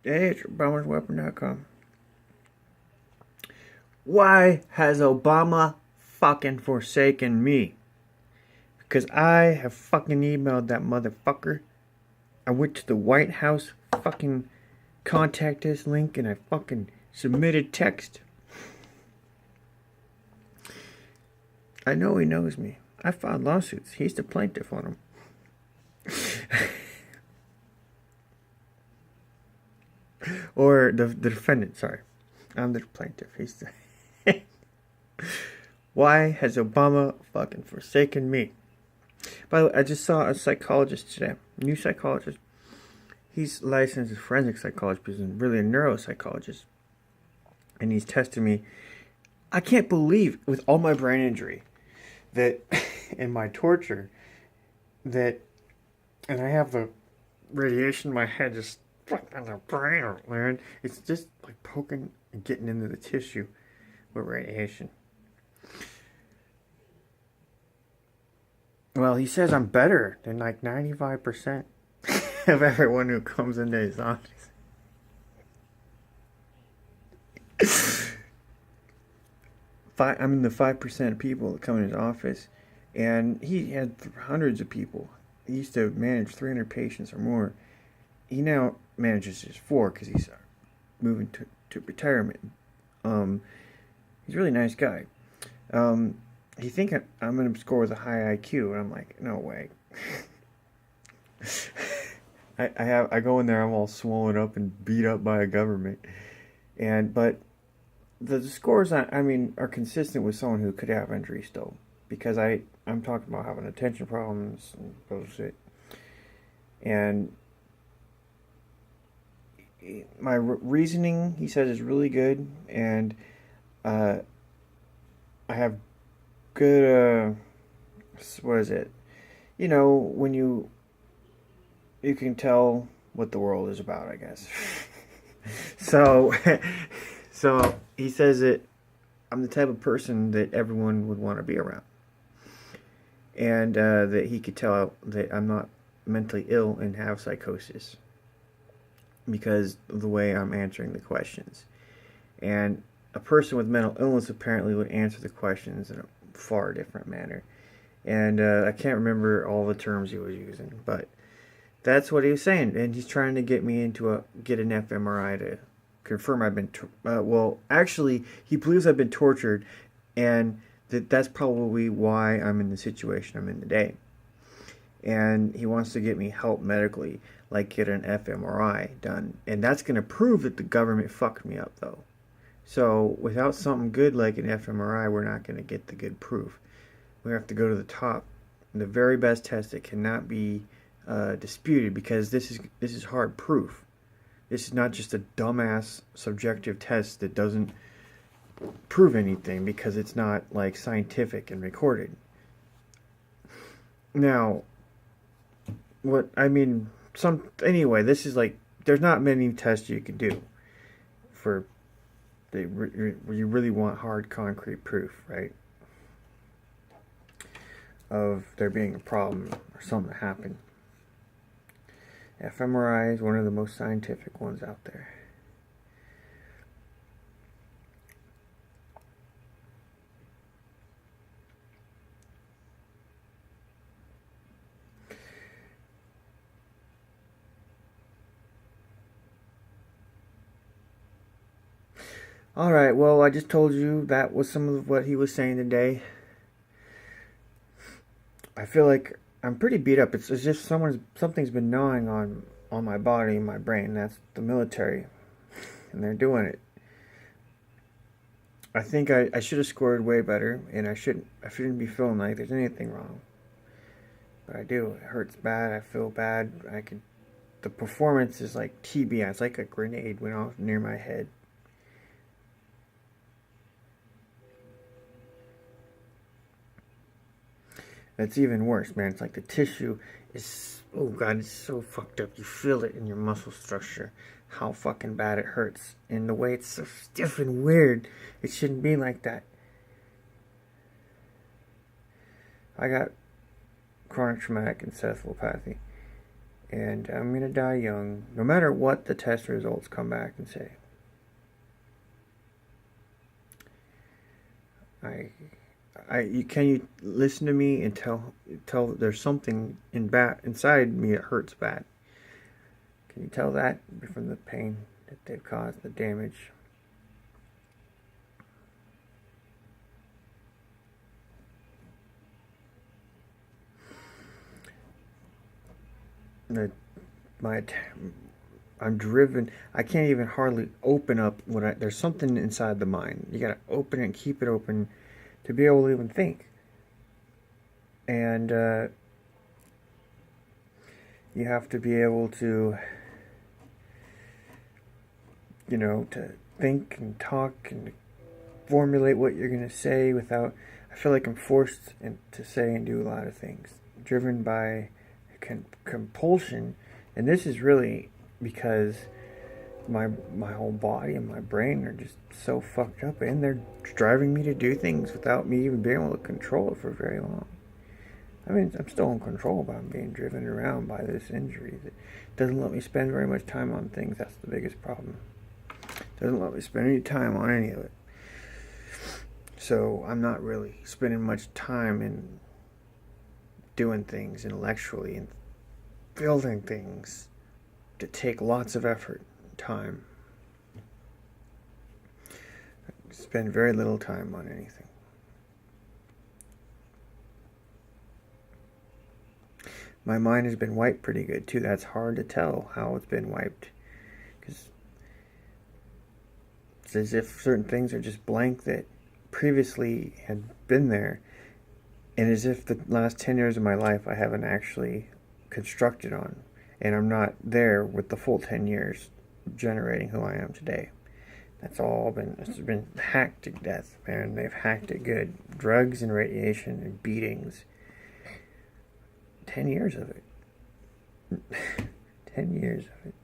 Hey, it's BrahmansWeapon.com. Why has Obama fucking forsaken me? Because I have fucking emailed that motherfucker. I went to the White House fucking contact us link and I fucking submitted text. I know he knows me. I filed lawsuits. He's the plaintiff on them. Or the defendant, sorry. I'm the plaintiff. He's the... Why has Obama fucking forsaken me? By the way, I just saw a psychologist today. New psychologist. He's licensed as a forensic psychologist, but he's really a neuropsychologist. And he's testing me. I can't believe, with all my brain injury, that, and my torture, that, and I have the radiation in my head just fucking the brain, man. It's just like poking and getting into the tissue with radiation. Well, he says I'm better than like 95% of everyone who comes into his office. I'm in the 5% of people that come in his office, and he had hundreds of people. He used to manage 300 patients or more. He now manages just 4 because he's moving to retirement. He's a really nice guy. He think I'm going to score with a high IQ, and I'm like, no way. I go in there, I'm all swollen up and beat up by a government, but the scores are consistent with someone who could have injuries still, because I'm talking about having attention problems and bullshit, and my reasoning, he says, is really good, and I have good what is it? You know, when you can tell what the world is about, I guess. So he says that I'm the type of person that everyone would want to be around, and that he could tell that I'm not mentally ill and have psychosis because of the way I'm answering the questions. And a person with mental illness apparently would answer the questions in a far different manner. And I can't remember all the terms he was using, but that's what he was saying. And he's trying to get me into get an fMRI to confirm I've been actually he believes I've been tortured, and that's probably why I'm in the situation I'm in today. And he wants to get me help medically, like get an fMRI done, and that's going to prove that the government fucked me up, though. So without something good like an fMRI, we're not going to get the good proof. We have to go to the top, the very best test that cannot be disputed, because this is hard proof. This is not just a dumbass subjective test that doesn't prove anything because it's not like scientific and recorded. Now, this is like, there's not many tests you can do for where you really want hard concrete proof, right, of there being a problem or something that happened. fMRI is one of the most scientific ones out there. Alright, well, I just told you that was some of what he was saying today. I feel like I'm pretty beat up. It's as if something's been gnawing on my body and my brain. That's the military, and they're doing it. I think I should have scored way better, and I shouldn't be feeling like there's anything wrong. But I do. It hurts bad. I feel bad. The performance is like TBI. It's like a grenade went off near my head. That's even worse, man. It's like the tissue is, oh god, it's so fucked up. You feel it in your muscle structure, how fucking bad it hurts. And the way it's so stiff and weird, it shouldn't be like that. I got chronic traumatic encephalopathy. And I'm going to die young, no matter what the test results come back and say. Can you listen to me and tell there's something inside me that hurts bad? Can you tell that from the pain that they've caused, the damage? The, my I'm driven. I can't even hardly open up there's something inside the mind. You gotta open it and keep it open to be able to even think. And you have to be able to, to think and talk and formulate what you're gonna say without. I feel like I'm forced to say and do a lot of things, driven by compulsion, and this is really because my whole body and my brain are just so fucked up, and they're driving me to do things without me even being able to control it for very long. I mean, I'm still in control, but I'm being driven around by this injury that doesn't let me spend very much time on things. That's the biggest problem. Doesn't let me spend any time on any of it. So I'm not really spending much time in doing things intellectually and building things that take lots of effort and time. I spend very little time on anything. My mind has been wiped pretty good too. That's hard to tell how it's been wiped, because it's as if certain things are just blank that previously had been there, and as if the last 10 years of my life I haven't actually constructed on, and I'm not there with the full 10 years generating who I am today. It's been hacked to death, man. They've hacked it good. Drugs and radiation and beatings. 10 years of it. 10 years of it.